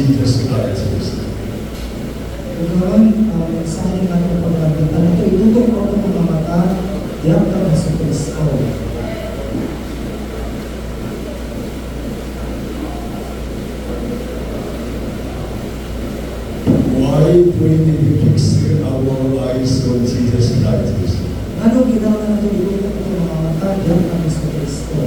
Jesus Christ. Ngayon, sa ating natin pagkakitaan ito, itutok ko ang mga mata, diyak ka na sa Kristo. Why do we need to fix our eyes on Jesus Christ? Ano ginawa natin itutok ko ang mga mata, diyak ka na sa Kristo?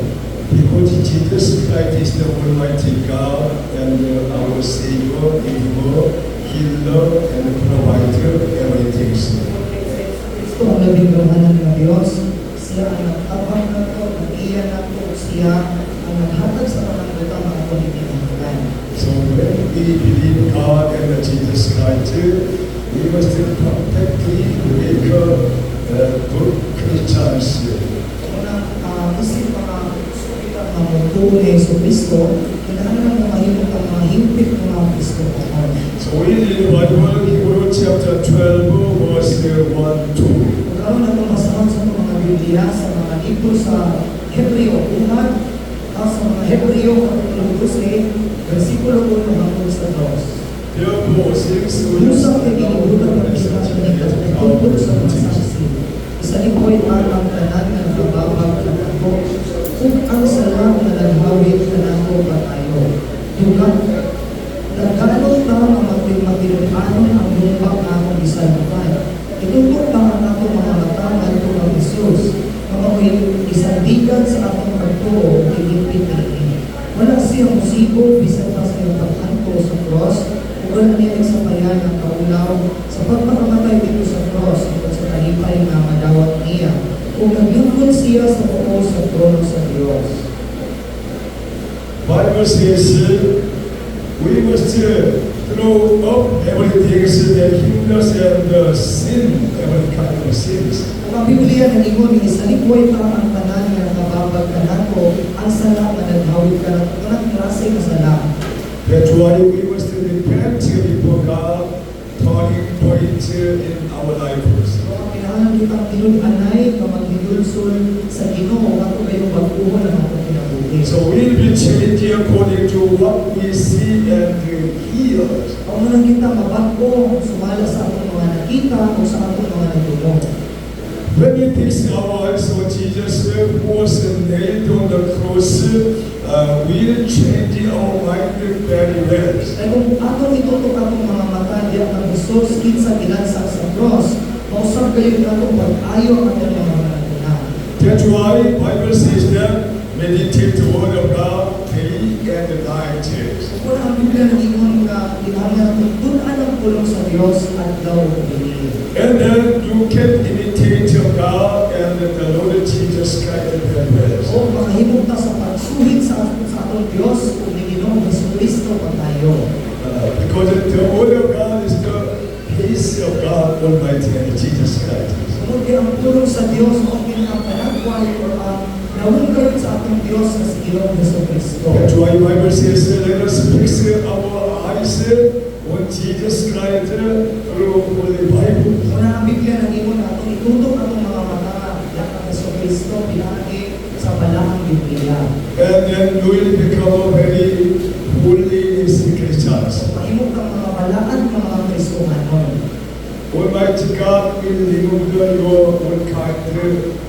Because Jesus Christ is the Almighty God and our Savior, Healer, and Provider, everything. Kristo ang nabiglahanan ng Diyos. Siya ang nagtabang na ito, nag-iyan na ito, siya ang naghatag sa mga butang mga pagkikinahalan. So when we believe God and Jesus Christ, we must perfectly make good Christians. Isip mga sukitan ng mundo ni Yesu Kristo, kailangan na mahimot ang mga himpit ng mga Kristo. So we read the Bible, Hebrews chapter 12, verse 1-2. Pagkaroon na itong masahan sa mga Biblia, sa mga libro sa Hebreo, unad, sa mga Hebreo, kapitulo 12, versikulo 1 hanggang sa 2. Therefore, since we Usap kay ginibutan ng Israel ni Katutulog sa mga saksi. Isa ni Boy ang tanan ng bababag na ako, kung ang salam na naghawit na ako ba tayo. Dugat, nagkanong na matinupanon ang lumbak na akong isalapay. Itutok na ang akong mga mataman ito ng Isus, mga isandigan sa akong pagtuo, tigil-pitiin. Wala siyang musibo, bisan pa sa iyong pagkanto sa cross, wala niya sa payan ng kaulaw, sa pagpakamatay dito sa cross, at sa talipay na madawat niya, kung naglingkod siya sa buo sa trono sa Diyos. Bible says we must throw up everything that hinders and sin, every kind of sins. Ang Biblia na ingon, isalipoy pa ang tanan nga nakababag ka nato, ang sala na naghawid ka nato, kanang klase na sala. That's why we must repent before God, turning point in our lives. So, ang kailangan kitang tinun-anay, kamag-hinulsol sa Ginoo, ato kayong baguhan ng ato kinabuhi. So we'll be changing according to what we see and hear. Ang unang kita mabago, sumala sa atong mga nakita o sa atong mga natulong. When we fix our eyes on Jesus who was nailed on the cross, we'll change our mind very well. Ay kung atong itutok atong mga mata, diyan ang Isus, kinsa ginansak sa cross, mausap kayo atong pag-ayo ang atong mga natunan. That's why Bible says that meditate the word of God day and night. Kung ang Biblia na ingon nga, ginahanglan natin tunan ang pulong sa Diyos at daw bili. And then you can imitate God and the Lord Jesus Christ very well. O makahimog ta sa pagsuhit sa atong Diyos kung ni Ginoong Jesucristo pa tayo. Because the word of God is the peace of God Almighty and Jesus Christ. Kung ang pulong sa Diyos o pinakapanagway o ang nawungkad sa atong Diyos na si Ginoong Jesucristo. That's why the Bible says, let us fix our eyes on Jesus Christ through Holy Bible. Una ang Biblia na ingon na atong itutok atong mga mata yan ang Jesucristo pinagi sa balahang Biblia. And then you will become a very holy Christians. Mahimog ang mga balaan ng mga Kristohanon. Almighty God will remove your all kind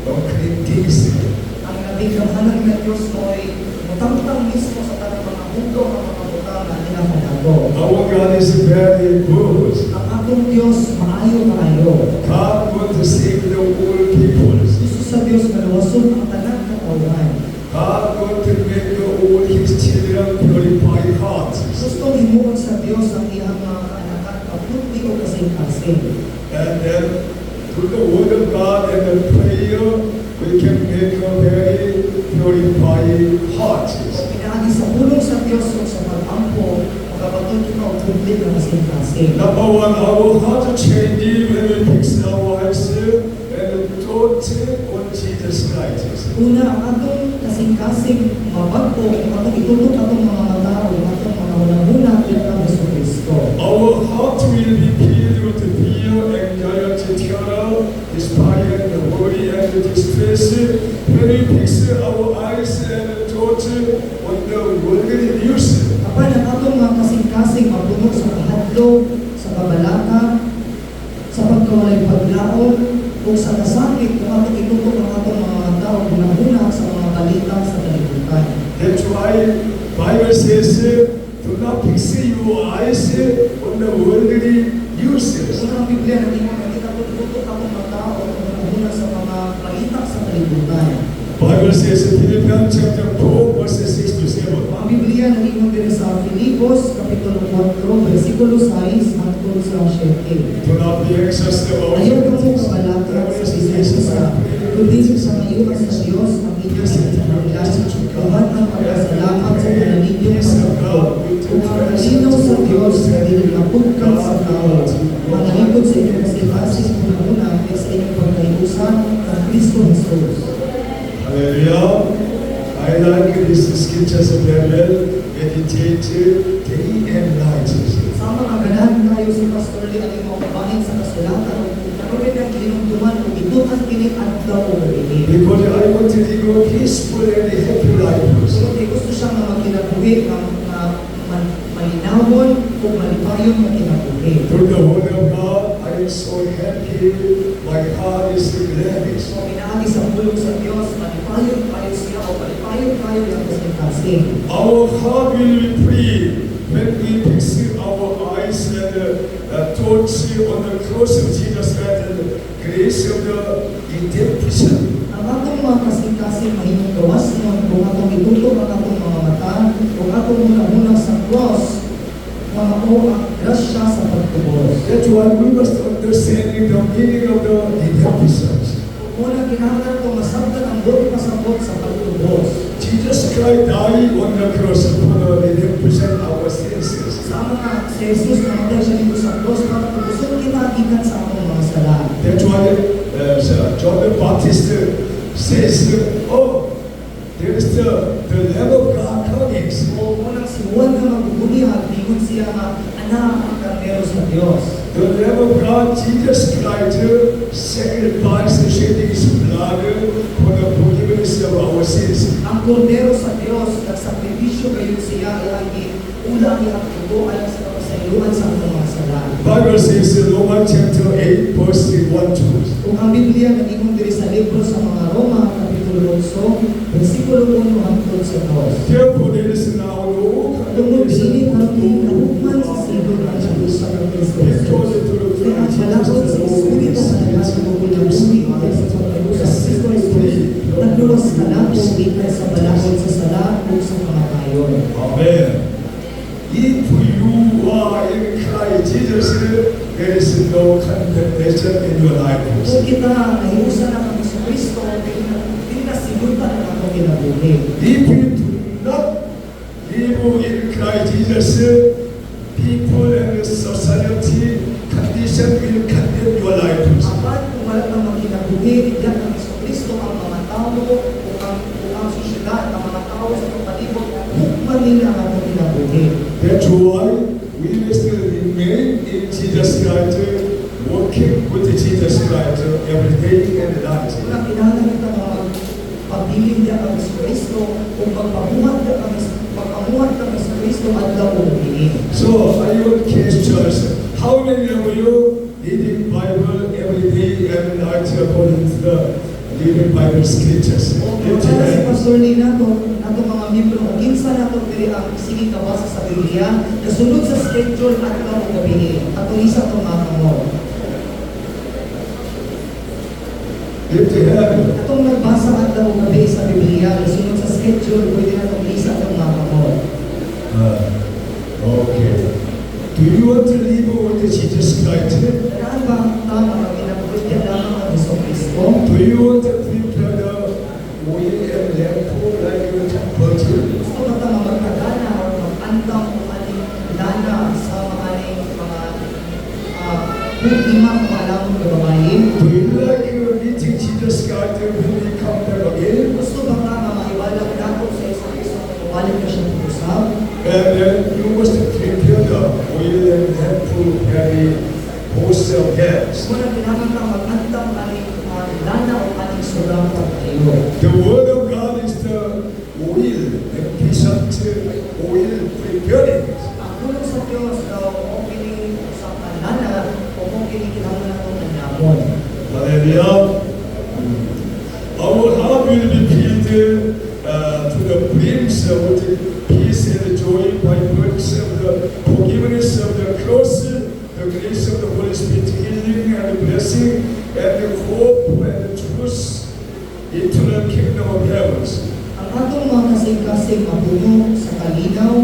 of criticism. Ang nabiglahanan ng Diyos mo ay mutang-mutang mismo sa tanang mga mundo ng mga butang na nilapanago. Our God is very good. Ang atong Diyos maayo maayo. God wants to save the whole people. Gusto sa Diyos na luwason ang tanan ng kaulan. God wants to make all His children purify hearts. Gusto himuon sa Diyos ang iyang mga kaanakan kaputi o kasing-kasing. And then through the word of God and the prayer, we can make a very purified heart. Pinaagi sa pulong sa Diyos o sa pag-ampo, magkabatod kita o puti na kasing-kasing. Number one, our heart changes when we fix our eyes and thought on Jesus Christ. Una, ang atong kasing-kasing mabago, ang atong itutok atong mga mata o atong mga unang-una at Jesucristo. Our heart will be filled with fear, anxiety, terror, despair, and worry and distress. When we fix our eyes and thought on the worldly news. Kapag ang atong mga kasing-kasing Bible says, do not fix your eyes on the worldly uses. Unang Biblia na tingnan natin ako tutok akong mata o muna sa mga balita sa kalibutan. Bible says in Philippians chapter 4 verses 6 to 7. Ang Biblia na tingnan din sa Filipos kapitulo 4 versikulo 6 hangtod sa 7. Do not be anxious about Ayaw ka mo things. kabalakad sa isa, kundi sa mayuan sa Diyos ang inyong pinagpapaglan, kawan ang pagkasalamat sa pananinyong pagkakot. Kung ang kalinaw sa Diyos na dinilapugkan sa tao, manahigod sa inyong kasipasis muna ay sa inyong pagkaiusan ng Kristo Jesus. Hallelujah. I like these scriptures very well. Meditate day and night. Sama nga ganahan tayo si Pastor Lee at iyong kabahin sa kasulatan. Naroon ang kinumduman kung itutan kinig at daw o gabi. Because I want to live a peaceful and happy life. So, gusto siyang mga kinabuhi na malinawon o malipayon na kinabuhi. Through the word of God, I am so happy. My heart is glad. So, inaagi sa bulong sa Diyos, malipayon tayo siya o malipayon tayo yung kasing-kasing. Our heart will be free when we fix our eyes and thoughts on the cross of Jesus Christ and the grace of the redemption. Ang atong mga kasing-kasing mahimong gawas nun, kung atong itutok ang atong mga mata, kung atong muna sa cross, mga o ang grasya sa pagtubos. That's why we must understand the meaning of the redemption. Muna kinahanglan itong masabtan ang buong pasabot sa pagtubos. Jesus Christ died on the cross for the redemption of our sins. Sama nga si Jesus namatay siya dito sa cross para tubusin kita gikan sa atong mga sala. That's why John the Baptist says, oh, there is the Lamb of God coming. O munang si Juan na magbubunyag, ingon siya nga anak ang karnero sa Diyos. The Lamb of God, Jesus Christ, sacrificed, shedding His blood for the forgiveness of our sins. Ang kordero sa Diyos, nagsakripisyo kayo siya ilagi ulang iyang tubo alang sa kapasayuan sa atong mga sala. Bible says in Romans chapter 8, verse 1-2. Kung ang Biblia nag-ingon diri sa libro sa mga Roma, kapitulo 8, versikulo 1 hangtod sa 2. Therefore, there is now no Tungkol ini condemnation ang kahugman sa silod ng Diyos sa Kristo Jesus. Kaya ang balakot sa Espiritu sa lahat ng bumuli at sa pagkalusa sa Kristo Jesus, nagluwas ka na kung ikay sa balakot sa sala o sa kamatayon. Amen. If you are in Christ Jesus, there is no condemnation in your life. Kung kita nahiusan na kami sa Kristo, hindi na sinutan na ako kinabuhi. If you do not live in Christ Jesus, people and society condition will condemn your life. Apat, kung wala kang makinabuhi, hindi kami sa Kristo, ang mga tao, kung ang sosyedad, ang mga tao sa kapalibot, hukman nila ang atong kinabuhi. That's why we must remain in Jesus Christ, working with Jesus Christ every day and night. Kung kinahanglan kita mga pagdiling niya kami sa Kristo, kung pagpamuhat kami sa Kristo, at daw So, I want questions. How many of you reading Bible every day and night according to the Living Bible Scriptures? Kung para si Pastor Lee nato mga miyembro, kung kinsa nato diri ang sige kabasa sa Biblia, nasunod sa schedule at daw gabi. At isa itong mga kamo. Lift your hand. Atong nagbasa at daw gabi sa Biblia, nasunod sa schedule, pwede na itong isa itong mga kamo. Okay. Do you want to live with Jesus Christ? Karaan ba ang tama na ginapagpilya lamang ang Iso Kristo? Do you want to prepare the oil and lamp like you virgin? Gusto ba ito magkagana o mag-antang o aning lana sa mga bukima kung alam mo na babae? Do you like meeting Jesus Christ when He come back again? Gusto ba ka na maiwalag nato sa Iso Kristo kung mabalik na siyang pag-usap? And then you must prepare the oil and lamp to carry host of gas. Muna kailangan ka mag-antang aning lana o aning sobrang pagkayo. The word of God is the oil, efficient oil preparing. Ang tulong sa Diyos daw, opening sa lana o opening kailangan nato ng namon. Hallelujah. Our heart will be filled to the brim with peace and joy forgiveness of the cross, the grace of the Holy Spirit, healing and blessing, and the hope and the truth, eternal kingdom of heavens. Ang atong mga kasing-kasing mapuno sa kalinaw,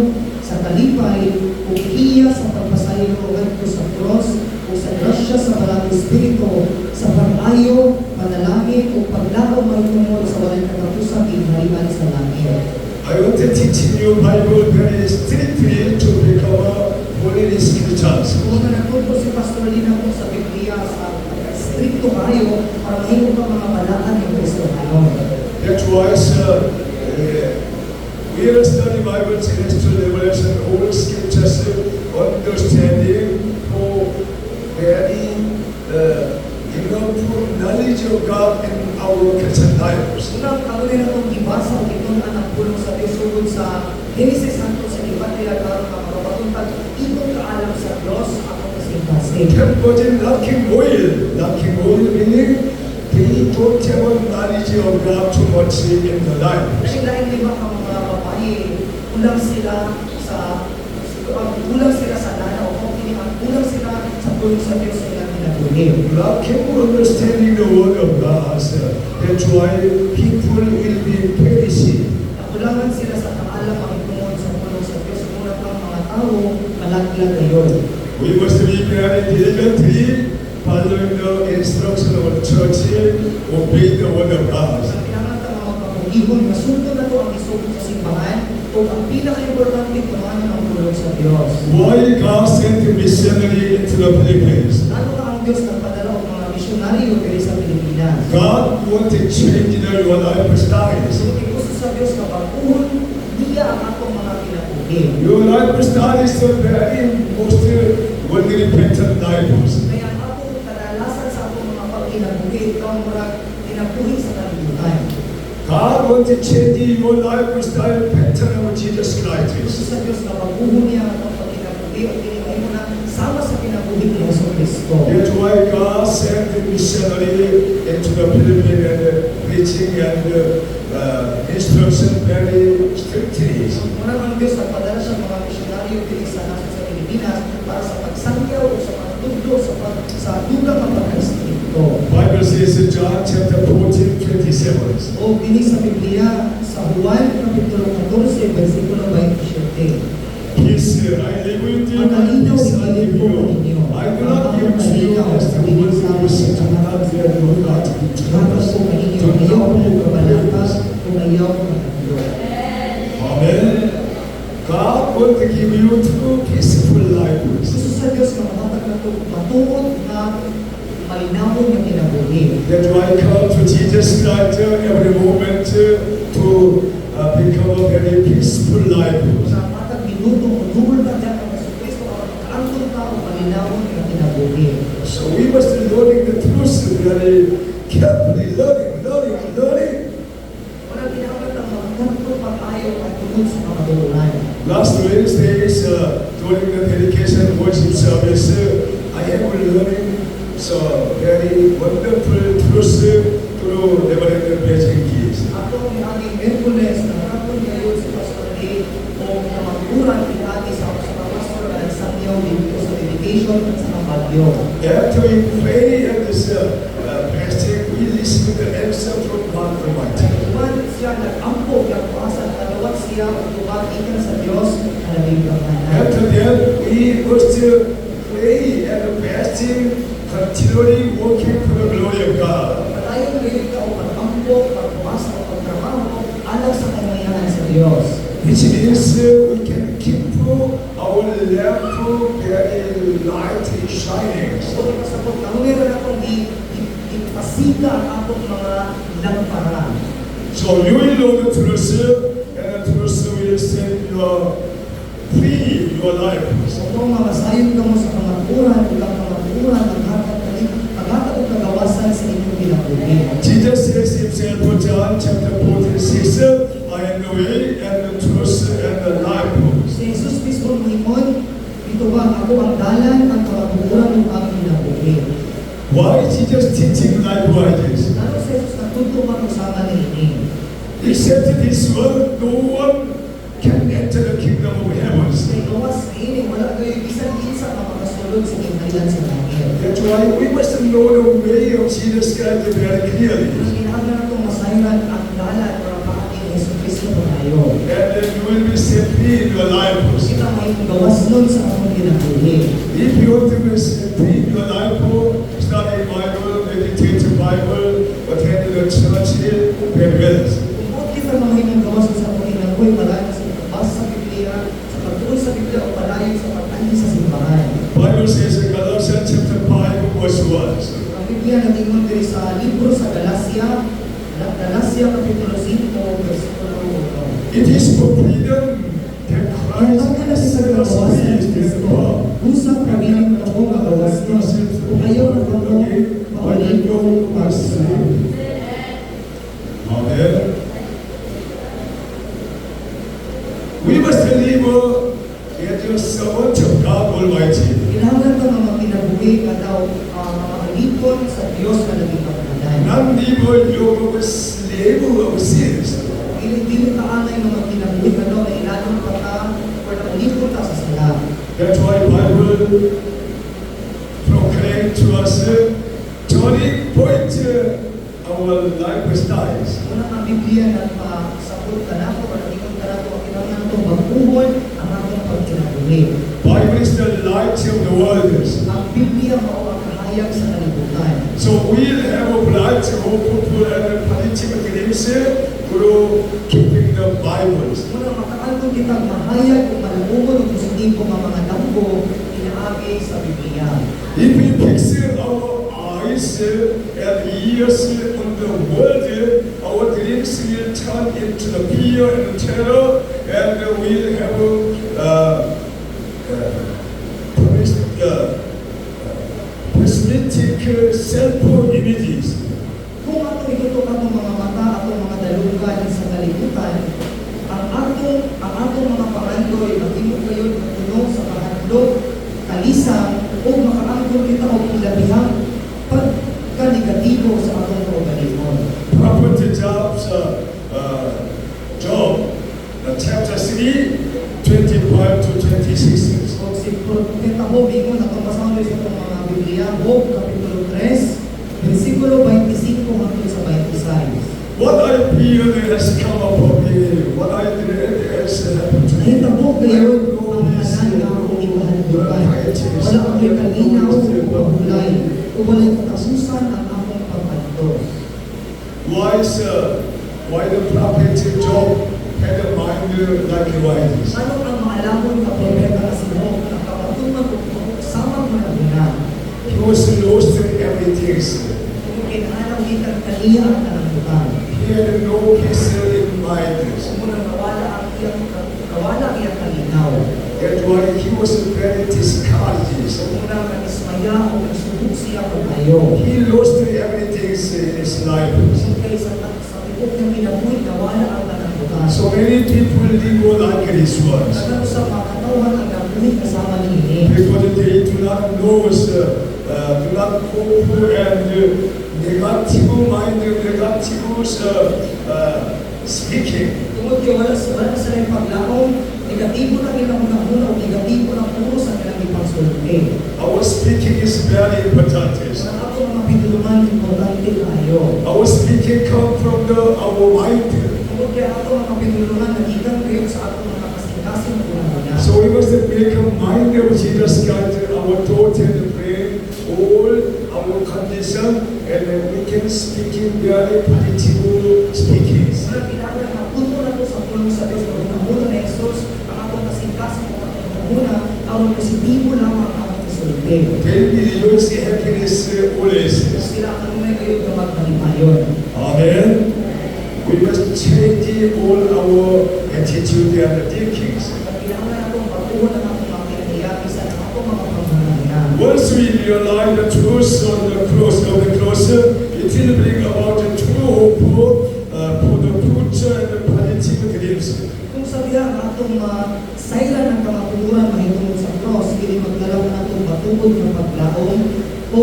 sa kalipay, ug iya sa pagpasaylo ngadto sa cross, ug sa grasya sa Balang Espiritu, sa pag-ayo, panalangin ug paglaom mahitungod sa walay katapusang ginharian sa langit. I want to teach you Bible very strictly to become holy scriptures. Kung nagtuturo si Pastor Lina po sa Biblia sa stricto kayo para mahimo ka mga balaan ng Kristo ngayon. That's why we are studying Bible, Genesis to Revelation, all scriptures, understanding for very full knowledge of God in our Christian lives. Unang karoon na itong ibasa o itong anak pulong sa Desugod sa Genesis hangtod sa iba't nila karoon na mapapatuntag itong kaalam sa Diyos ako kasing-kasing. Temple lacking oil meaning they don't have knowledge of God too much in the life. Kasi dahil di ba ang mga babae, kulang sila sa lana o kulang sila sa pulong sa Diyos sa ilang ginaguli. Lacking understanding the word of God. That's why people will be perishing. Nakulangan sila sa kaalam ang tungod sa pulong sa Diyos. Muna pang mga tao, kalaglag ngayon. We must be very diligently following the instruction of the church, obey the word of God. Sa pinangatang mga pagpapagihon, masunod na ito ang isugod sa simbahan o ang pinaka-importante tumanan ang pulong sa Diyos. Why God sent a missionary into the Philippines? Lalo na ang Diyos nagpadala ng mga misyonaryo diri sa Pilipinas. God wanted to change their lifestyles. So, gusto sa Diyos na pag-uhon, niya ang atong mga pinapugin. Your lifestyle is so very most unrepentant lives. Kaya ang atong kadalasan sa atong mga pag-pinapugin, ito ang mga pinapuhin sa kalibutan. God wants to change your lifestyle pattern of Jesus Christ. Gusto sa Diyos na pag-uhon niya ang atong pag-pinapugin at tinigay mo na sama sa pinapuhin ni Yeso Cristo. That's why God sent the missionary into the Philippines and preaching and instruction very strictly. Muna ng Diyos, nagpadala siya mga misyonaryo dito sa nasin sa Pilipinas para sa pagsangyaw o sa pagtugdo sa dugang ng pagkastrikto. Bible says in John chapter 14:27. O bini sa Biblia, sa Juan Kapitulo 14, versikulo 27. Peace I live with you, Ang kalinaw peace I ibalik give ko you. ninyo. I do not give to you as the world gives. Do not fear, do not be Hapas ko kaninyo, ayaw ko ng kabalakas, o ayaw ko ng katlo. Amen. God wants to give you two peaceful lives. Gusto sa Diyos na matatag na ito, matuot na malinawon yung kinabuhi. That's why I come to Jesus Christ every moment to become a very peaceful life. Sa matag minuto, nubol pa dyan ang Kristo, ang tao, malinawon yung kinabuhi. So we must be learning the truth very carefully, learning. Wala pinakamat ang mga kanto pag-ayaw at tungkol sa mga dulan. Last Wednesday, during the dedication worship service, I am learning very wonderful truth through Reverend Benjamin Keys. Ako ang aming Merkules na hapon ngayon sa Pastor Lee o kamagpuran pinati sa pastor na nagsangyaw dito sa dedication at sa Bagyo. After we pray at this pastor, we listen to the answer from God Almighty. Tuwan siya nag-ampo ng kuasa at kalawat siya at tuwag ikan sa Diyos na naging kapanahan. After that, we must pray and fasting, continually working for the glory of God. Patayon ngayon ka o pag-ampo, pag-kuasa o pag-trabaho alang sa kamayahan sa Diyos. Which means we can keep our lamp very lightly shining. So, kasabot na meron akong ipasika ang atong mga lampara. So you will know the truth, and the truth will set you free your life. So, kung mamasayon ka mo sa kamaturan, ilang kamaturan, maghatag o kagawasan sa inyong pinapunin. Jesus says himself in John chapter 14:6, I am the way and the truth and the life. Si Jesus mismo himon, ito ba ako ang dalan, ang kamaturan ng aming pinapunin. Why is Jesus teaching likewise? Ano sa Jesus natutuwa ko sa amin ini? Except this world, no one can enter the kingdom of heavens. Kaya gawas ini wala kayo bisan kinsa nga makasulod sa kinahanglan sa langit. That's why we must know the way of Jesus Christ very clearly. Ang kinahanglan natong masayaran ang dalan para paating Jesucristo tayo. And you will be set free in your life. Kita may gawas nun sa akong kinabuhi. If you want to be set free in your life, study Bible, meditate the Bible, attend the church, very well. Kung bakit kita mahimong gawas sa akong kinabuhi, malayo sa pagbasa sa Biblia, sa pagtuon sa Biblia o palayo sa pag-andi sa simbahan. Bible says in Galatians chapter 5 verse 1. Ang Biblia natingon diri sa libro sa Galacia kapitulo 5 versikulo 1. It is for freedom that Kaya Christ ang has sa set us gawas free ng in Kristo, God. usap kami ng katong gawas niya, kung ayaw na kamo, mauligong pagsa. Amen. We must believe that you are servant of God Almighty. Kailangan ka mga kinabuhi ka daw makalipon sa Diyos na naging kapanalan. Not live you of a slave of sins. Dili ka anay mga kinabuhi ka daw na ilalong ka ka o nakalipon ka sa sala. That's why Bible proclaim to us turning point our lifestyles. Una ang Biblia na pasabot ka na ako o nakikon ka na ako, kailangan itong magpuhon ang atong pagkinabuhi. Bible is the light of the world. Ang Biblia mao ang kahayag sa kalibutan. So we'll have a bright hope and positive dreams through keeping the Bibles. Muna makakalkon kitang mahayag o malumungod o positibo nga mga damgo inaagi sa Biblia. If we fix our eyes and ears on the world, our dreams will turn into the fear and terror, and we'll have pessimistic self-images. Kung ato itutok atong mga mata, atong mga dalugan sa kalibutan, ang atong mga pangandoy magimo kayo magtunog sa pahandog, kalisang o makaangkon kita og ilabihang pagka-negatibo sa atong kaugalingon. Prophet Job, chapter 3, 25 to 26. O si Propeta Job, ingon atong basahin sa atong mga Biblia, Job kapitulo 3, versikulo 25 hangtod sa 26. What I fear has come upon me, what I dread has happened to me. Nahitabo kayo ang tanan nga akong ipahandukan. Wala ako'y kalinaw o pahulay, o wala'y katasusan ang akong pagpantos. Why the prophet Job had a mind like a wise? Ano ang maalamon ka propeta na si Job na kapatuman o samang manabuna? He was lost in everything. Kung kinahanap kitang kaniya ang nanangkutan. He had no peace in mind. Sumunang kawala iyang kalinaw. That's why he was very discouraged. Sumunang nagismaya o nagsubok siya pagkayo. He lost everything in his life. Kaya sa tibok niyang kinabuhi, nawala ang nanangkutan. So many people live like this ones Nagano sa mga katawan ang nabuhi kasama niini. because they do not know, do not cope and negative mind, negative speaking. Tungod kay wala sa rin paglaong, negatibo na ilang unang-una o negatibo na puro sa kailang ipagsulti. Our speaking is very important. Ang ako mga pitulungan, importante tayo. Our speaking come from our mind. Tungod kay ato mga pitulungan, nagikan kayo sa ato mga kasing-kasing unang-una. So we must make a mind of Jesus Christ, our thought and pray, all our condition, and then we can speak in very positive speakings. Muna kailangan na punto na to sa pulong sa Diyos na unang-una na Jesus, ang akong kasing-kasing unang-una, ang positibo lamang ang akong isulti. Then we lose happiness always. Sila kanunay kayo na magpalipayon. Amen. We must change all our attitude and thinkings. Kailangan natong pagkuha ng akong mga kinahiyaki sa akong mga pagmamahal. Once we realize the truth on the cross, it will bring about a true hope for the future and the positive dreams. Kung sabihan ang atong sayran ng kamaturan mahitungod sa cross, hindi magdalaw na atong patungod ng paglaong o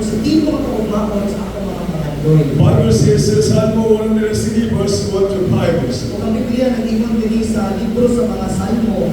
positibo ang kaugmaon sa akong mga pangandoy. Bible says, Psalm 103 verse 1 to 5. Kung ang Biblia nag-ingon din sa libro sa mga Salmo,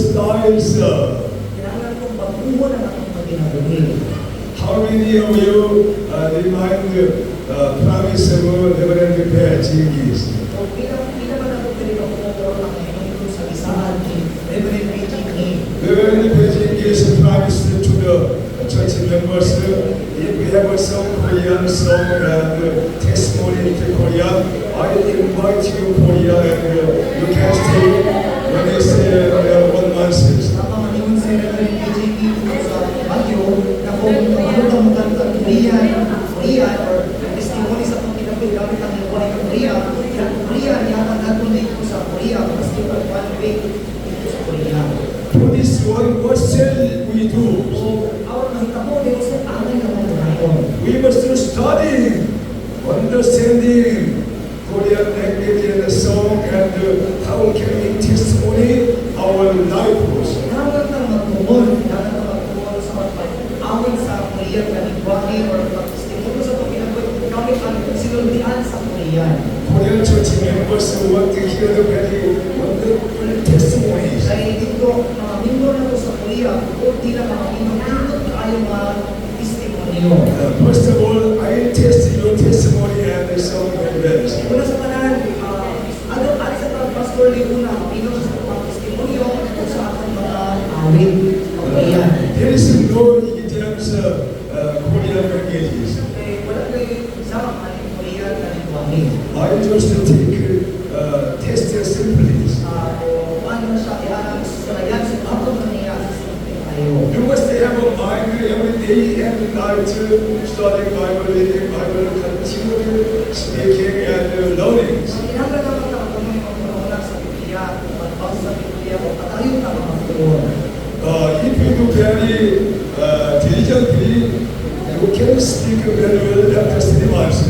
styles. Kailangan kong baguhin ang akong pagkinabuhi. How many of you remind promise of Reverend Pejigis? O pila ba na ito pinito ko ang Panginoon sa isaan ni Reverend Pejigis? Reverend Pejigis promised to the church members, if we have some Korean song and testimony to Korea, I invite you Korea and you can stay when they say 1 month. Ang pamaningon sa Reverend Pejigis sa Baguio na kung kamalutang magkantang Korean or testimony sa itong kinabuhi gamit ang lingwahe ng Korea, ang Korea niyakan natin dito sa Korea kasi yung 1 week dito sa Korea. For this one, what shall we do? Awat mahitabo dito sa amin ng mga naton. We must study, understanding Korean language and the song and how can we testimony our life also. Dapat na magtungol sa awit sa Korean na lingwahe or pag-testimony sa itong kinabuhi gamit ang sinundian sa Korean. Korean church members want to hear the very wonderful testimonies. Dahil dito, mga minggo na ito sa Korea, o di na mga minggo tayo mga testimonyo. First of all, I test your testimony and the song and dance. Una sa kanan, ano sa Pastor Liguna, minggo sa mga testimonyo kung sa ating mga awit Korean. There is no idioms Korean languages. Wala kayo sa ating Korean na lingwahe. I just take test simply. Ano siya, iharang sa layan, sa kapag nangyayari sa tayo. You must have a mind every day, every night, studying Bible, reading Bible, continue speaking and learning. Kailangan naman na kung may pagmamala sa Biblia, magbasa sa Biblia, o patayo na mga tuon. If you do very diligently, you can speak very well after 3 months.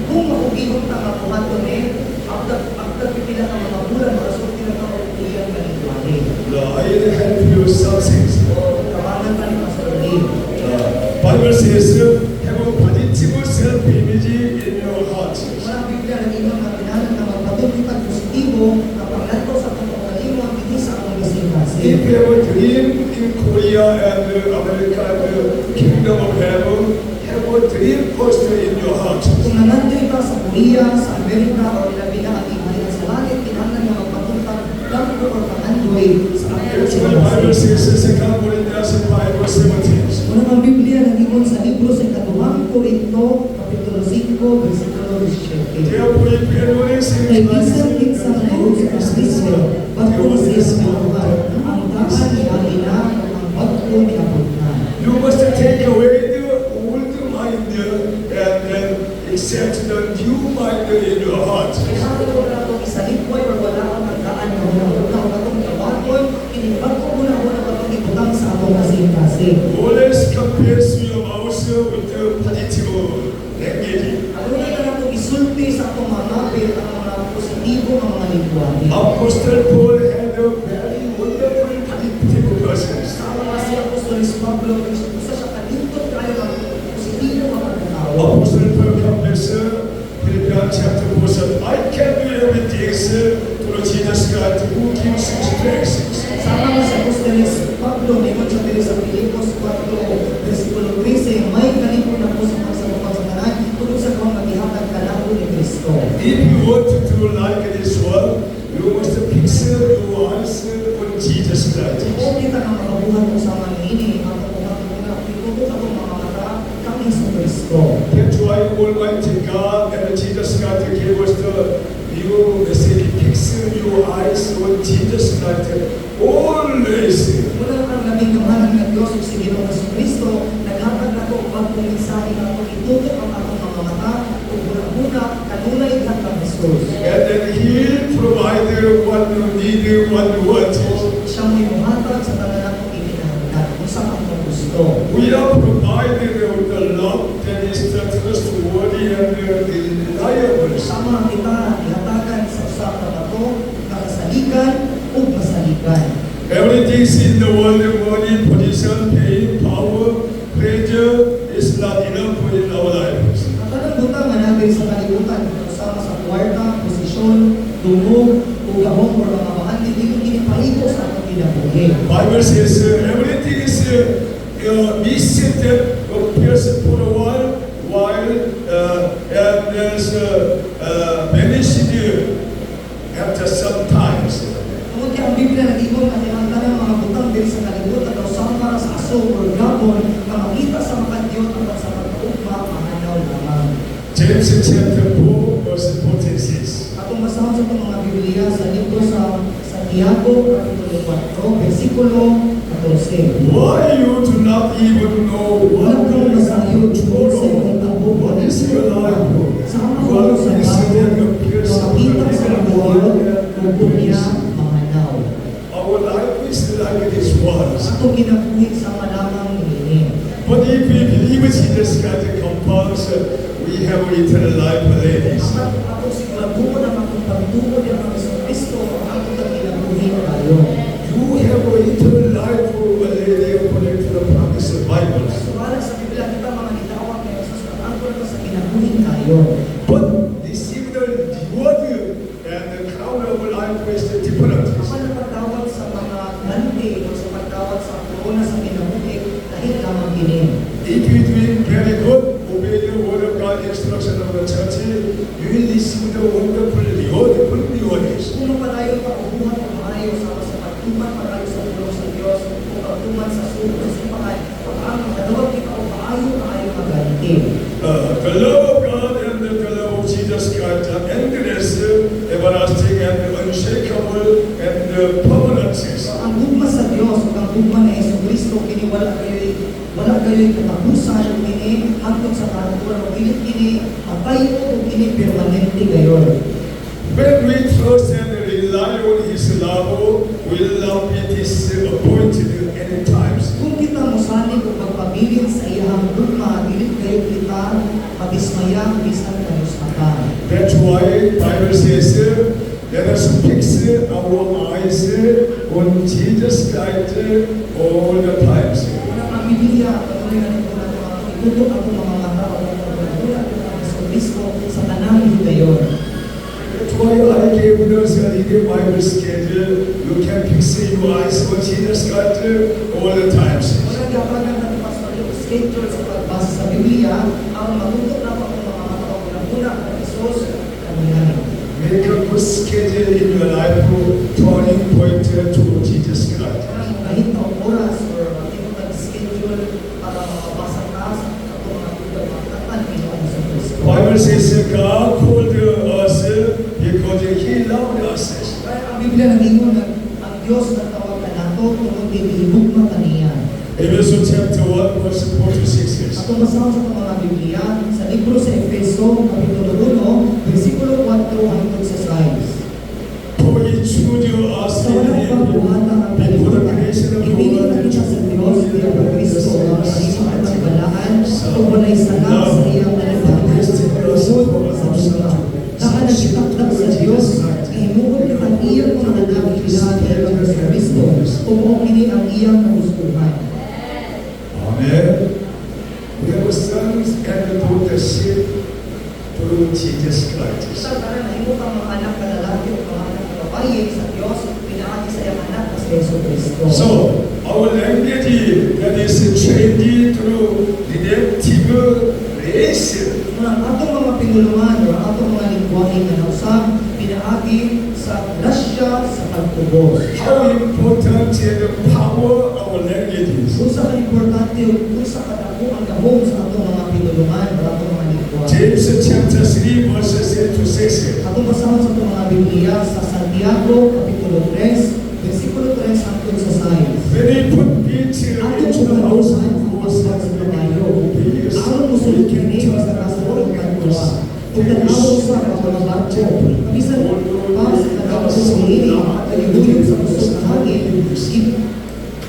Kung makugihon na makuha ito after pipila ng mga bulan, makasulti na mga Korean na lingwahe. I will help you some things. Kamangan ka ni Pastor Lee. Bible says, have a positive self-image in your heart. Mga Biblia na inyong kapinanan na magpatulitan positibo na panglanto sa pagkakalimo ang hindi sa akong If ising-kasi. you have a dream in Korea and America and the kingdom of heaven, have a dream first in your heart. Kung nanandoy ka sa Korea, sa Amerika, o ilabi na ang ibayan sa langit, kinahanglan na magpatulitan gamit o pangandoy sa akong That's why the Bible ising-kasi. says, 2 Corinthians 5:17. Una ang Biblia nag-ingon sa libro sa Ikatuwang Korinto, Kapitulo 5, versikulo 17. Therefore, if anyone is in Kay Christ, bisan kinsa na sa Kristo, bago siya sa buhay, ang daan niya ina, ang bago niya buhay. you must take away the old mind and then accept the new mind in your heart. Kailangan ko na itong isalipway or wala ang nagdaan na unang-unang katong tawakon, kinibag ko unang-unang katong ibutang sa akong kasing-kasing. Always confess your mouth with the positive language. Ano na itong isulti sa akong mga ngapit ang mga positibo ng mga lingwahe. Apostle Paul had a very wonderful positive persons. Sa mga si Apostolis Pablo, isa siya kalintot kayo ng positibo mga tao. Apostle Paul confessed Philippians chapter 4 said, I can do everything through Jesus Christ who gives me strength. Sama nga sa Apostolis Pablo, may sa sa Pilipos 4, versikulo 13, may kalipon na po sa pagsabukan sa tanan, tungkol sa kong maghihatag kalabo ni Kristo. If you want to do like this world, you must fix your eyes on Jesus Christ. Kung kita nga makabuhan mo sa mga ini, ang kapuhan mo na, itutok ako mga mata, kami sa Kristo. That's why Almighty God and Jesus Christ gave us the new message. Fix your eyes on Jesus Christ always. Mula ang labing kamahalan ng Diyos o si Ginoong Kristo, naghatag na ko bagong mensahe nga akong itutok ang akong mga mata ug una kanunay kang Jesus. And then He provided what you need, what you want. Siya mo'y muhatag sa tanan akong ikinahanglan kung saan akong gusto. We are provided with the love that is trustworthy and reliable. Sama kita ihatagan sa usa ka bato nga kasaligan ug masaligan. Everything in the world, money, position, fame, power, pleasure is not enough in our lives. Ang tanang butang nga natin sa kalibutan sama sa kwarta, posisyon, dungog, ug gahom o mga mahali dito ginipahimo sa atong kinabuhi. Bible says everything is visited appears for a while and there's vanished after some times. Tungod kay ang Biblia nag-ingon nga ang tanang mga butang diri sa kalibutan daw sama para sa aso o gabon nga makita sa makadiyot at sa pagkaugma mahanaw lamang. James chapter 4 verse 46. Atong basahon sa itong mga Biblia sa libro sa Santiago, Kapitulo 4, versikulo 14. Why you do not even know what Walang is masayo, tomorrow? sa itong What is your life? Sama What ko sa is gabon, it appears nga makita sa makadiyot ug dunya mahanaw. Our life is like this once. Atong ginabuhi sa malamang ini. But if we believe in Jesus Christ compounds, we have eternal life, ladies. Atong siguraduhan ang atong pagtuo ng mga Kristo ang atong ginabuhi tayo. You have eternal life, lady, according to the promise of Bible. Suwala sa Biblia kita mga nitawag kay Jesus na ang sa ginabuhi tayo. But this is the reward and the crown of life is different. Kapag napagtawag sa mga nante o sa pagtawag sa corona sa ginabuhi, dahil lamang kini. If you doing very good, obey the word of God, instruction of the church, you will receive the wonderful reward, good reward. Kung padayon pa ubuhat o maayo sa pagtuman padayon sa tulong sa Diyos o pagtuman sa suko sa sipahan, ang madawag kita o maayo maganti. The love of God and the love of Jesus Christ are endless, everlasting, and unshakable, and permanent. Ang gugma sa Diyos o ang gugma ni Jesucristo kini wala kayo'y katapusan kini hangtod sa katuran o pilit kini matay o kini permanente gayon. When we trust and rely on His love, will not be disappointed any times. Kung kita mosalig o magpabilin sa iyang gugma, pilit kayo kita madismaya bisan kanusmatan. That's why Bible says, let us fix our eyes on Jesus Christ all the times. Ang Biblia, patuloy na ito natin mga itutok ako mga mata o mga Jesucristo sa tanang higayon. That's why I gave us a little Bible schedule. You can fix your eyes on Jesus Christ all the times. Wala gapagan natin pastor yung schedule sa pagbasa sa Biblia, ang matutok na mga mata o pinagmuna ng Jesus kanina. Make a good schedule in your life, turning point to Jesus Christ. Parang kahit na oras or matipag schedule para makapasa ka sa itong mga pagkakatan ng Jesucristo. Bible says God called us because He loved us. Kaya ang Biblia nag-ingon na ang Diyos na tawag na nato tungkol tinihigugma kaniya. Ephesians chapter 1 verse 4 to 6 years. Atong basahan sa mga Biblia sa libro sa Efeso, Kapitulo 1, versikulo 4 hanggang sa 6. For He chose us Sa in walang Him pagbuhatan ang before the kalibutan, creation of the ibigay world na kita sa Diyos bilang ang Kristo ang kanyang pagbalaan kung walay salag sa iyang nalibatan tungkol sa mga. Saka nagsitakdak sa Diyos, ihimuhod niya ang iyang mga anak bilang ang Kristo kung kini ang iyang kagustuhan. Amen. We have sons and daughters through Jesus Christ. Sa kanan na imong mga anak na lalaki o mga anak na babae sa Diyos, pinaagi sa iyang anak na si Jesucristo. So, our language that is changed through redemptive grace. Ang atong mga pinulungan o ang atong mga lingwahe na nausab, pinaagi sa grasya sa pagtubos. How important is the power of our languages. Kung sa importante o kung sa katako ang gahom sa atong mga pinulungan o atong mga lingwahe. James chapter 3 verses 8 to 6. Atong basahan sa atong mga Biblia sa Santiago, Kapitulo 3, versikulo 3 hanggang sa 6. When he put Peter Atong into the house of pinulungan ang God, pastor sa tayo. he is Kung tanawag sa mga barko, bisan pa sa katapos ni nagihuyog sa pusok na hangin,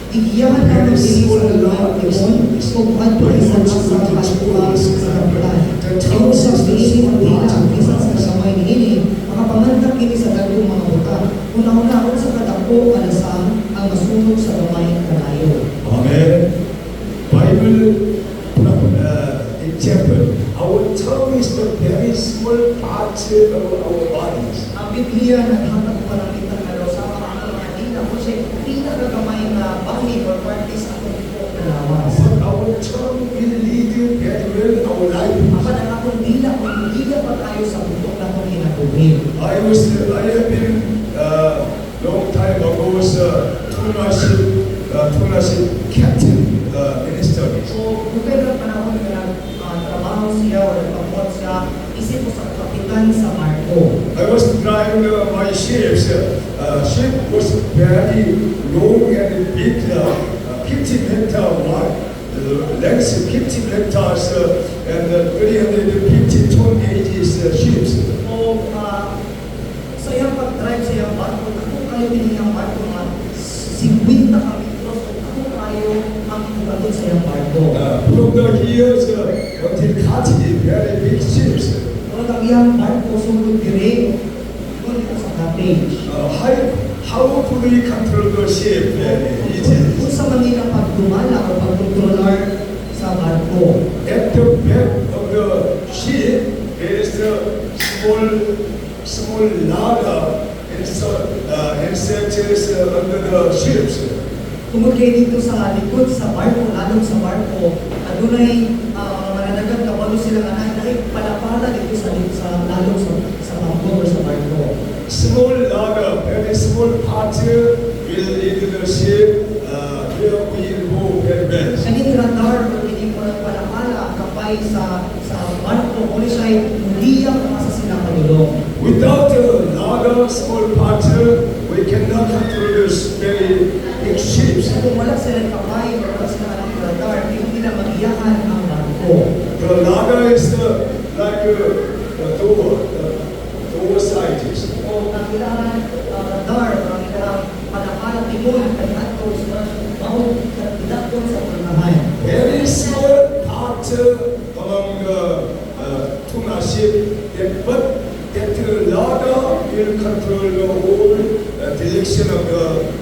igiyahan namin dili sa mga timon, kung adto isa sa pagkuha sa kaplan. Ang usap dili ang bilang, bisan sa kasamay ni ini, makapamantak kini sa dagong mga buta. Una-una sa kadako alasang ang masunog sa gamay kanayo. Amen. Bible example. Our tongue is the very small part of our bodies. Ang Biblia naghatag pa ng kita sa mga dila ko siya pinakagamay na bahid or parte sa atong buong lawas. But our tongue will lead you very well our life. Apan ang atong dila kung dila pa tayo sa bundok na itong hinabuhin. I have been long time ago was tunaship captain minister. So, kung kaya panahon na trabaho siya o nagpapot siya, isip ko sa kapitan sa barko. I was driving my ships. Ship was very long and big, 50-meter wide, length 50 meters, and 350 ton ages ships. O, sa iyang pag-drive sa iyang barko, ako kayo pinihang barko nga 50 kami kilos, ako kayo ang ibagot sa iyang barko. From the years until Kati, very big ships. Kung ang iyang barko sumulog dire, doon ito sa cottage. How could we control the ship? Kung sa Manila pagdumala o pagkontrolar sa barko, At the back of the ship is the small ladder inserted under the ships. tungod kayo dito sa likod sa barko, lalong sa barko, adunay mananagat kabalo sila nga dahil palapala dito sa lalong sa bangko o sa barko. Small ladder, very small part will lead the ship where we go very well. Kaning radar o hindi mo palapala kapay sa barko, kung siya muliyang masa sila kadulong. Without a ladder, small part, we cannot control this very big ships. Kung wala sila kapay o wala sila kaning radar, hindi nila magiyahan ang barko. The ladder is like a door sizes. O ang kailangan radar o ang kailangan palapala timon kaya ito sa mahal kailangan sa panahan. Very small part along the tuna ship, but that ladder will control the whole direction of the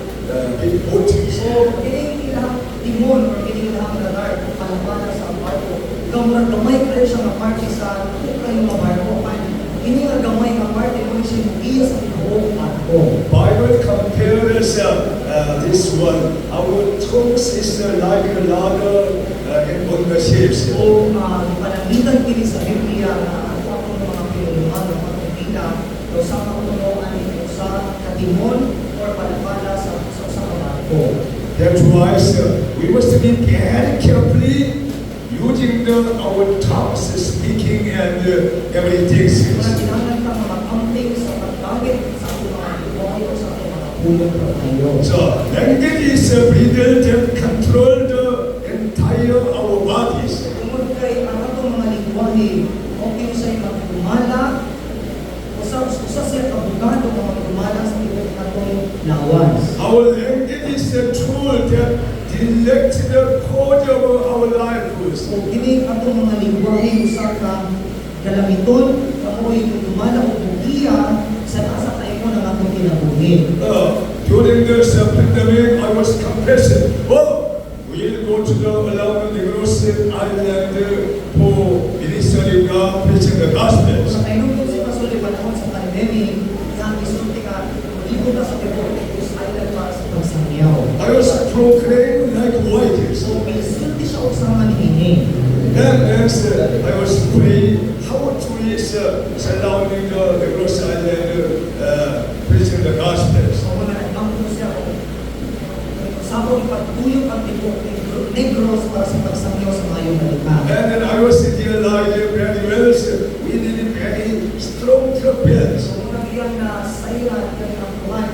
big boat. So, kining ilang timon o kining ilang radar palapala sa barko, gamay kayo siya nga parte sa kayo nga barko. Ini nga gamay nga parte mo siya iya sa buong barko. Bible compares this one. Our tongues is like a ladder on the ships. So, panangitan kini sa Biblia na ang atong mga pinulungan ng pagpipila o sa pagtulungan nito sa katimon o palapala sa barko. That's why we must be very carefully using our tongues, speaking and everything. Kaya kailangan ka makamping sa paggamit sa ating mga ibuhay o sa ating mga pulong tayo. So language is a bridle that control the entire our bodies. Tungod kay ang atong mga lingwahe, okay sa'yo magdumala, usa siya kabugado mga magdumala sa ibang atong lawas. Our language is the tool that directs the course of our life. So, kini atong mga lingwahe usa ka galamiton, kamoy dumala o bugiya sa nasa tayo ng atong kinabuhi. During this pandemic, I was confessing, we'll go to the Alaunan Negros Island for ministering God, preaching the gospel. Sa tayo kung si Pastor di panahon sa pandemic, yang isulti ka, ibo na sa Negros Island para sa pagsangyaw. I was proclaimed like white. So, isulti siya usaman ini. Then next, I was praying how to is surrounding the Negros Island preaching the gospel. So, mga nagpangko siya o sabon pagtuyok ang tibok Negros para sa pagsangyaw sa mayong nalika. And then I was realizing very well, we need very strong trumpets. So, mga iyan na sayra, iyan na kuhan,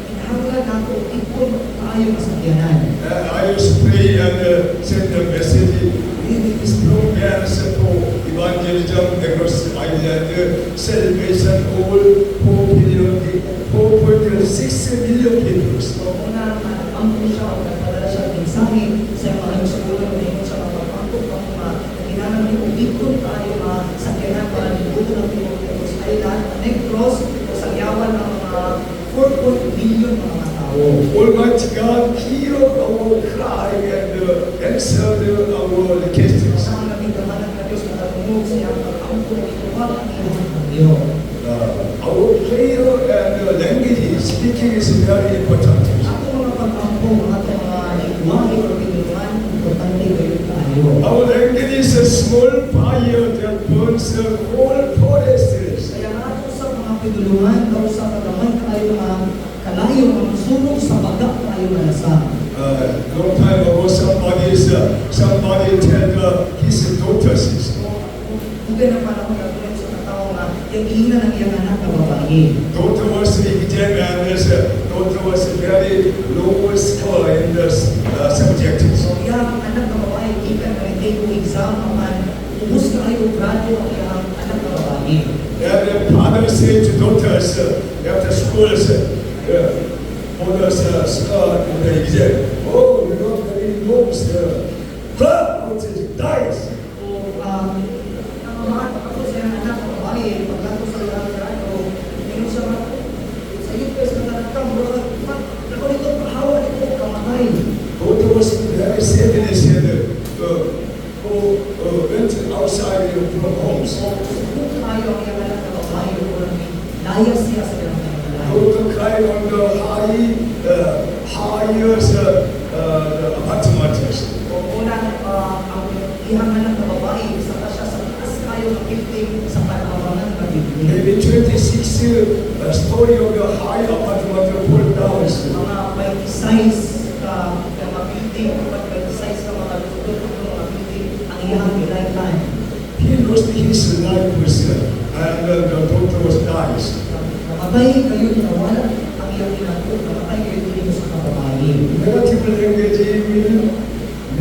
inahanglan nato ipon tayo masakyanan. I was praying and send a message. We need strong bands for evangelism across salvation all 4.6 million people. So, una, nag-ampo siya o nagpadala siya ng mensahe sa mga nagsugulo na yun sa mga pagpangkot ng mga kailangan ng ubikot tayo sa kailangan para niluto ng Pilipinos Island, Negros, o sa yawan ng mga 4 billion mga tao. Almighty God, hear our cry and answer our requests. Ang nabigdaman ng Diyos na natungog sa iyang pag-ampo na ituwag ang iyong Panginoon. Our prayer and language speaking is very important. Ako mga pag-ampo, ato mga lingwahe o pinulungan, importante kayo tayo. Our language is a small fire that burns the whole forest. Kaya nga ato sa mga pinulungan, daw sa kagamay tayo mga kalayo, mga sunog sa baga tayo malasang. Long time ago, somebody tell his daughters. Kaya na panahon na tulad sa katao nga, yung ina ng iyang anak na babae. Daughter was exam and daughter was very low score in the subject. So, iyang anak na babae, ikan na hindi ko exam naman, ubus ka kayo grado ang iyang anak na babae. And the father said to daughters after school, score in the exam. Oh, you know, very low score. Dies. So, namamaan ako sa iyang anak na babae, pagkato sa iyang grado, ngayon siya sa UPS na nagkam, nakulito, hawa nito, kamatay. Daughter was very sad and said, went outside from home. So, kung tayo ang iyang anak na babae, layas siya sa iyang anak na babae. Daughter cried on the highest apartment. Una, ang iyang anak na babae, isa pa siya sa taas kayo ng building sa panawangan ng building. Maybe 26 story of the high apartment fall down. Mga 26 ka mga building, 26 ka mga lutod ng mga building, ang iyang lifetime. He lost his life and the daughter was dies. Namatay kayo, nawala ang iyang inato, namatay kayo dito sa kababae. Negative language will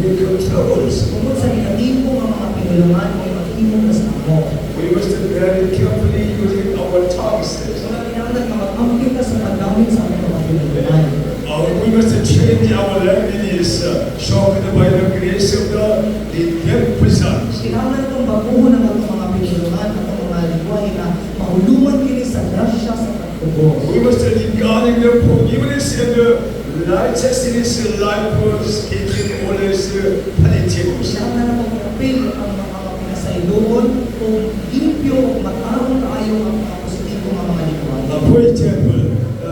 make troubles. Kung sa negatibo ang mga pinulungan, may maghimong na sa mo. We must be very carefully using our tongues. So, kailangan na mag-ampit ka sa paggamit sa mga pinulungan. We must change our languages, shown by the grace of the deaf persons. Kailangan itong baguhon ng ating mga pinulungan at ang mga lingwahe na mahuluman kini sa grasya sa pagtubos. We must regarding the forgiveness and the righteousness life was speaking always politics. Kailangan na mag-apil ang mga pinasayloon kung limpyo o mag-aron tayo ang mga positibong mga lingwahe. For example,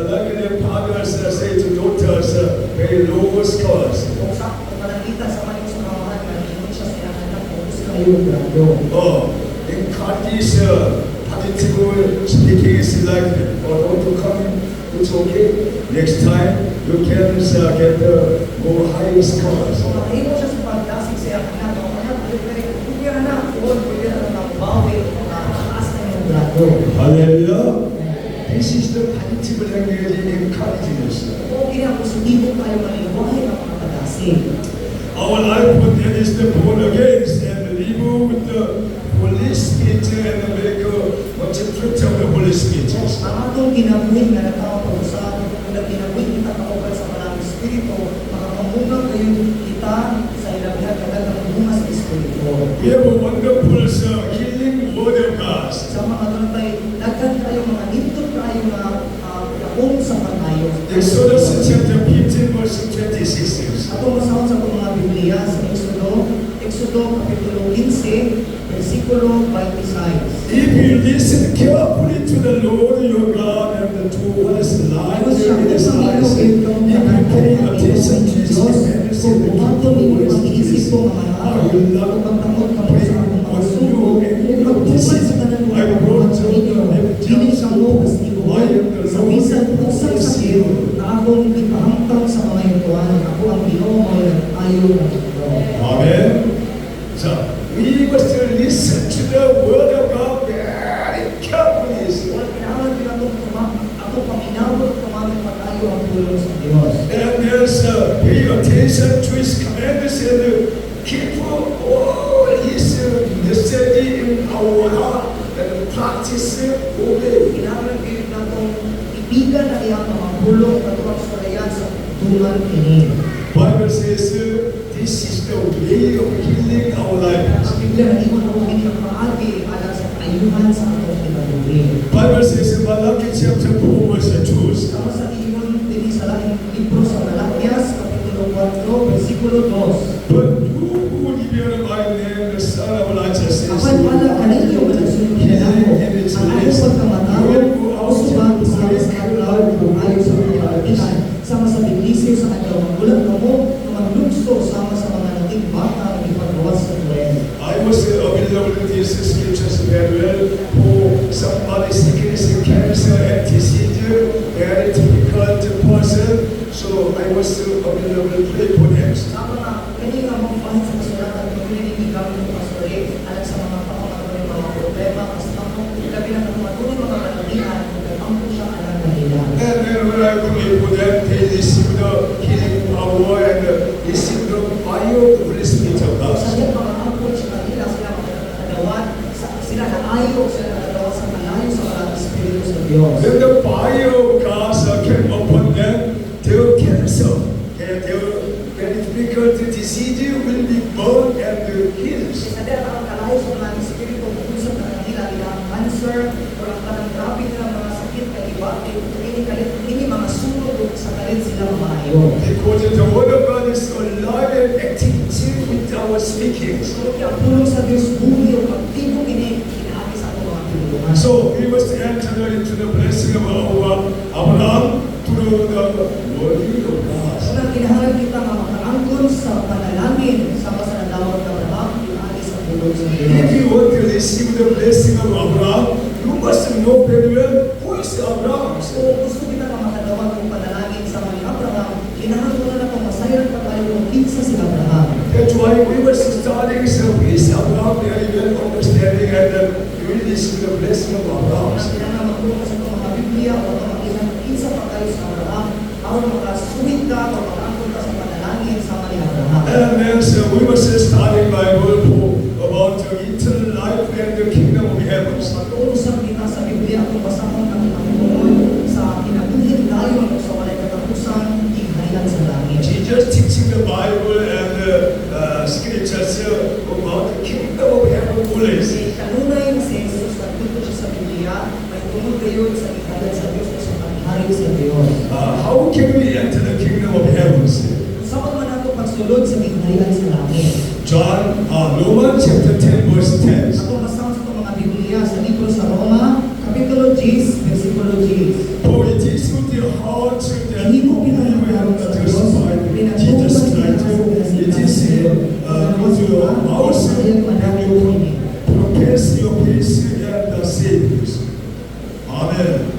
like the fathers say to daughters, very low scores. Kung sa panangita sa maling sumamahan na hinun siya sa iyang anak kung gusto kayo grado. In countries, political speaking is like, don't you come, it's okay. Next time, you can get more high scores. So, mahimo siya sa pagdasig sa iyang anak. Ang anak, kung yan na, pwede na ng bawi o mataas na yung grado. Hallelujah. This is the positive language encouraging us. Kung kaya positibo tayo malingwahe ng mga pagdasig. Our life that is the born again and live with the Holy Spirit and make much fruit of the Holy Spirit. Ang atong ginabuhin nga natawag pag-usap, kung ginabuhin kita kauban sa maraming Espiritu, makapamungang kayo kita sa ilabihan kadagang bunga sa Espiritu. We have a wonderful healing word of God. Sa mga tuntay, daghan tayo mga nindot tayo na yaong sa panayo. Exodus chapter 15 verse 26. Atong masahon sa itong mga Biblia sa Exodo Kapitulo 15, versikulo 26. If you listen carefully to the Lord your God and to what is lying in his eyes, if you pay attention to his commandments and keep the words of his mouth, I will not bring on you any of this. I brought you every sa Lucas I am the sa Lord bisan who pusang saves sakit you. na akong ipahamtang sa mga yutuan, ako ang Ginoo mo ayaw ng ito. Amen. So we must listen to the word of God very carefully. Kailangan atong paminawag kumamit pag-ayo ang tulong sa Diyos. And there's pay attention to his commandments and keep all his study in our heart and practice obey. Kinahanglan gyud natong ibigan ang iyang mga pulong katuwang sulayan sa tungan kini. Bible says this is the way of healing our lives. Ang Biblia nag-ingon ako kini ang paagi alang sa ayuhan sa atong kinabuhi. Bible says in Malachi chapter 4 verse 2. Sama sa ingon dinhi sa lahing libro sa Malakias kapitulo 4 bersikulo 2. But who would hear my name, the Son of Righteousness? Apan pala kaninyo nga nagsunod na ako, ang ako pagkamatawag, usuban sa adlaw kung ayaw sa mga kalatinan, sama sa biglisyo sa adlaw magulat na mo, na maglugso sama sa mga nating bata na ipagawas sa tuwen. I was available in these scriptures very well for somebody sick in cancer and disease, very difficult person. So I was available to pray for them. Sama na, kani nga magpahit sa kasulatan, pagkuli ni gamit ng pastori, alam sa mga pangamatunay mga problema, kasi tamang labi na pangamatunay mga kalatinan, nagkampo siya alang nila. And then when I pray for them, they receive the healing power and receive the fire of the Holy Spirit of God. Sa mga pangamatunay sa kanila, sila makakadawan, sila naayo, sila nakadawan sa malayo sa mga Espiritu sa Diyos. When the fire of God came upon them, their cancer and their very difficult disease will be burned and healed. Sa dera ang kalayo sa mga Espiritu, kung sa kanila, ilang cancer, o ang kanang grabe nilang mga sakit, kaliwa, ini mga sunod sa kalit sila maayo. Because the word of God is alive and active with our speaking. So, ang tulong sa Diyos, buhi o aktibo kini, kinaagi sa ato mga tulungan. So we must enter into the blessing of our Abraham through the word of God. Unang kinahanglan kita nga makaangkon sa panalangin sama sa nadawat ng Abraham, kinaagi sa tulong sa If Diyos. you want to receive the blessing of Abraham, you must know very well who is Abraham. So, gusto kita nga makadawat ng panalangin sa mga Abraham, kinahanglan na itong masayan pa tayo kung kinsa si Abraham. That's why we must study who is Abraham very well understanding and you will receive the blessing of Abraham. Ang kinahanglan magtulong sa itong mga Biblia o itong makita kinsa pa tayo sa Abraham, aron makasuwit ka o makaangkon ka sa panalangin sama ni Abraham. And then so we must study Bible for about the eternal life and the kingdom of heaven. Mag-uusap kita sa Biblia kung basahon ang Panginoon sa kinabuhi dayon o sa walay katapusan, tighayan sa langit. Jesus teaching the Bible and scriptures about the kingdom of heaven always. Kasi kanunay na si Jesus nagtuto siya sa Biblia, may tungod kayo sa tighayan sa Diyos o sa pagharing sa Diyos. How can we enter the kingdom of heaven? Saan man nato pagsulod sa tighayan sa langit? Romans chapter 10 verse 10. Ako basahon sa itong mga Biblia sa libro sa Roma, kapitulo 10, versikulo 10. For it is with the heart that Hindi mo you will pinangalan sa Diyos, justify Jesus Christ. It is with your mouth and you profess your faith and the Savior. Amen.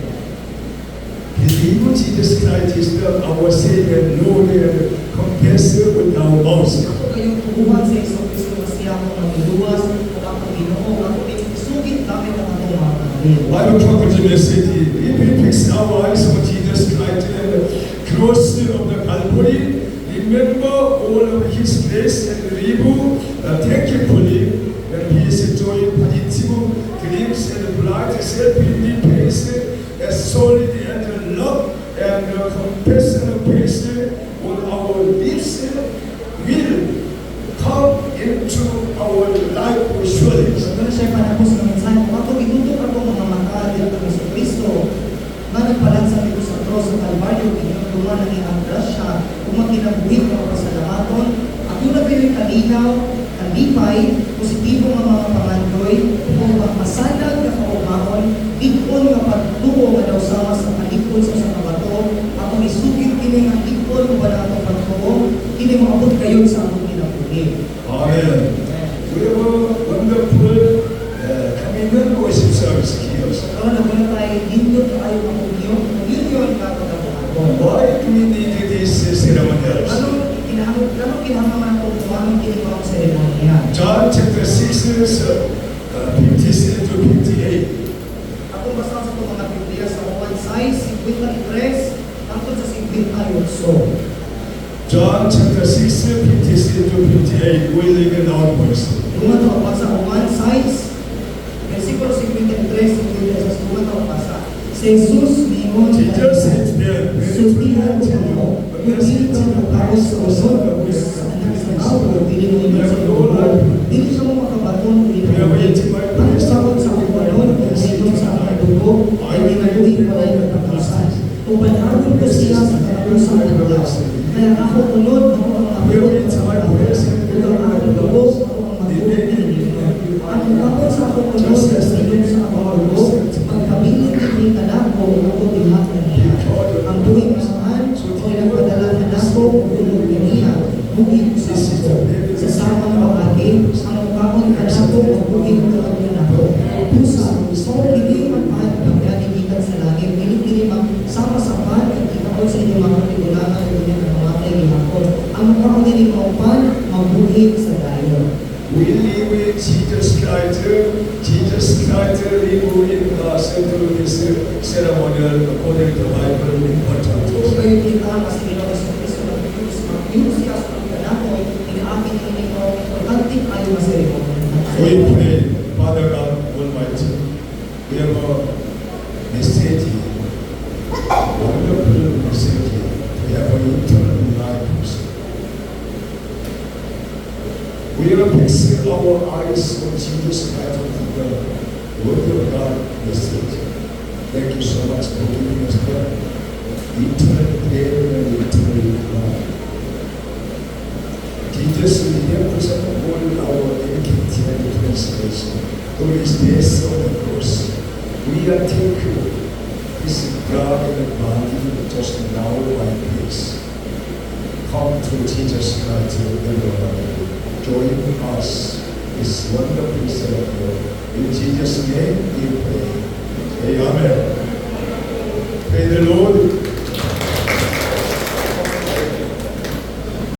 Believe Jesus Christ is our Savior, Lord, and confess with our mouth. Ako kayong tubuhan sa isang Kristo na siya akong magluwas o akong Ginoo, ako isugit gamit ang atong mga kapatid. I will talk to the city. If we fix our eyes on Jesus Christ and the cross of the Calvary, remember all of His grace and review thankfully when He is enjoying positive dreams and bright self-pity face, as solid and love and compassion of faith on our lips will come into our life surely. So, doon siya panapos ng mensahe ko. Ako itutok ako mga mata dito ng Iso Kristo. Nga nagpalansa dito sa cross sa Calvario, inutuman ng iyang grasya, kung makinabuhin ng pasalamaton. Ako na bilang kalinaw, kalipay, positibo ng mga pangandoy, kung masalag na kaumahon, ikon nga pagtuo nga daw sama sa palikon sa kabato, ako isugit kini nga ikon nga wala itong pagtuo, kini maabot kayo sa akong kinabuhi. Amen. We have a wonderful communion worship service here. Karon na tayo dito tayo mag-union kapag Why do we need these ceremonials? Anong kinahanglan ko kung anong ginagawa sa seremonya? John chapter 6 is 57 to 58. Ako basta sa itong mga Biblia sa Juan 6, 53, hangtod sa 58. John chapter 6, 57 to 58. We live in our voice. Lunga to ako sa Juan 6, versikulo 53, Si Jesus mingon Jesus said to them, sultihan mo, kung dili ka magkaos sa usod, sa anak sa bawo, dili mo ingon sa lugar, dili ka mo makabaton, dili ka mo ang sakot sa kuwanon, ingon sa mga dugo, ay di maluhin mo ay katapusan. Kung panahon ko sila sa katapusan ng Allah, kaya ako tunod ako ang mabot sa mga buwes, kung ang ako lubos, ako ang mabot ng Panginoon. At kung ako sa ako tunod sa sinong sa mga dugo, pagkabilin ni kanako, ako dihat na niya. Ang tuwing saan, o nagpadalahan ako, tulog niya, bukid sa ako. Sa samang pangati, ang pangod kanako, bukid sa ako. Pusa, gusto ko hindi magpahal ng ganigitan sa langit, hindi sama-sama, at ikaw sa inyong mga tigulangan, hindi na mamatay ni ako. Ang pangod ni Maupan, mabuhid sa tayo. We live in Jesus Christ. Jesus Christ live in us through this ceremonial according to Bible important. Kung kayo kita, kasi ginawa sa Kristo ng Diyos, mag-use siya sa pagkanako, inaapin ng ito, importante tayo masarimo. We pray, Father God Almighty, we have a message, wonderful message. We have an eternal life. We are fixing our eyes on Jesus Christ of the Word of God message. Thank you so much for giving us the eternal prayer and eternal love. Jesus will help us uphold our iniquity and transgression through His death on the cross. We are taking His blood and body just now by grace. Come to Jesus Christ and Lord. Join us this wonderful ceremony. In Jesus' name we pray. Amen. Praise the Lord.